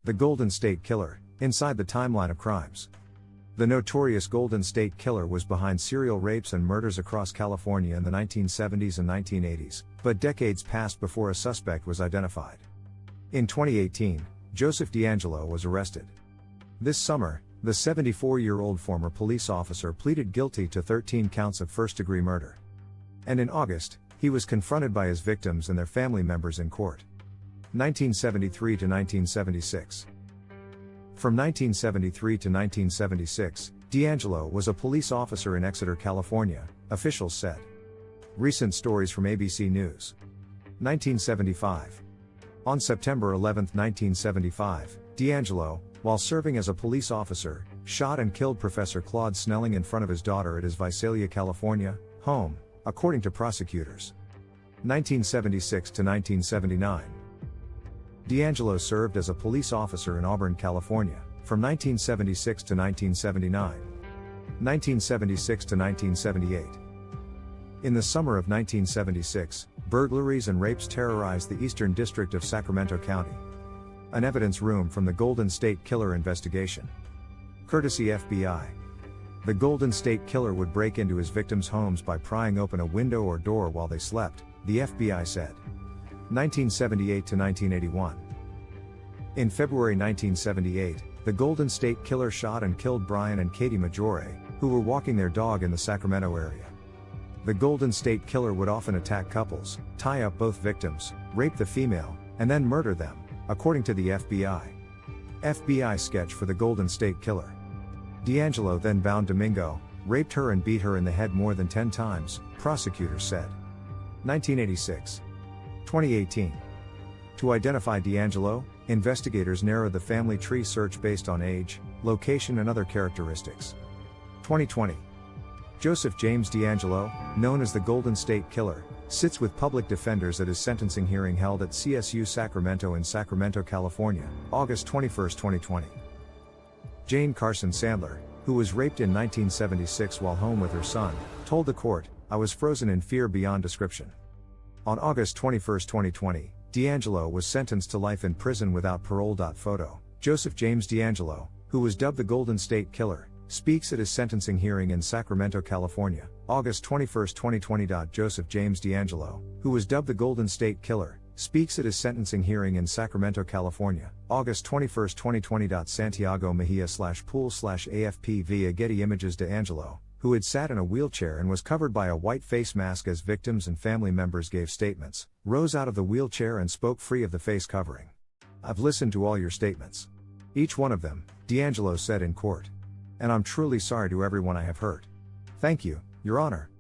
The Golden State Killer, inside the timeline of crimes. The notorious Golden State Killer was behind serial rapes and murders across California in the 1970s and 1980s, but decades passed before a suspect was identified. In 2018, Joseph DeAngelo was arrested. This summer, the 74-year-old former police officer pleaded guilty to 13 counts of first-degree murder. And in August, he was confronted by his victims and their family members in court. 1973 to 1976. From 1973 to 1976, DeAngelo was a police officer in Exeter, California, officials said. Recent stories from ABC News. 1975. On September 11, 1975, DeAngelo, while serving as a police officer, shot and killed Professor Claude Snelling in front of his daughter at his Visalia, California, home, according to prosecutors. 1976 to 1979. DeAngelo served as a police officer in Auburn, California, from 1976 to 1979. 1976 to 1978. In the summer of 1976, burglaries and rapes terrorized the Eastern District of Sacramento County. An evidence room from the Golden State Killer investigation. Courtesy FBI. The Golden State Killer would break into his victims' homes by prying open a window or door while they slept, the FBI said. 1978 to 1981. In February 1978, the Golden State Killer shot and killed Brian and Katie Maggiore, who were walking their dog in the Sacramento area. The Golden State Killer would often attack couples, tie up both victims, rape the female, and then murder them, according to the FBI. FBI sketch for the Golden State Killer. DeAngelo then bound Domingo, raped her and beat her in the head more than 10 times, prosecutors said. 1986. 2018. To identify DeAngelo, investigators narrowed the family tree search based on age, location and other characteristics. 2020. Joseph James DeAngelo, known as the Golden State Killer, sits with public defenders at his sentencing hearing held at CSU Sacramento in Sacramento, California, August 21, 2020. Jane Carson Sandler, who was raped in 1976 while home with her son, told the court, "I was frozen in fear beyond description." On August 21, 2020, DeAngelo was sentenced to life in prison without parole. Photo. Joseph James DeAngelo, who was dubbed the Golden State Killer, speaks at his sentencing hearing in Sacramento, California, August 21, 2020. Joseph James DeAngelo, who was dubbed the Golden State Killer, speaks at his sentencing hearing in Sacramento, California, August 21, 2020. Santiago Mejia/pool/AFP via Getty Images. DeAngelo, who had sat in a wheelchair and was covered by a white face mask as victims and family members gave statements, rose out of the wheelchair and spoke free of the face covering. "I've listened to all your statements. Each one of them," DeAngelo said in court. "And I'm truly sorry to everyone I have hurt. Thank you, Your Honor."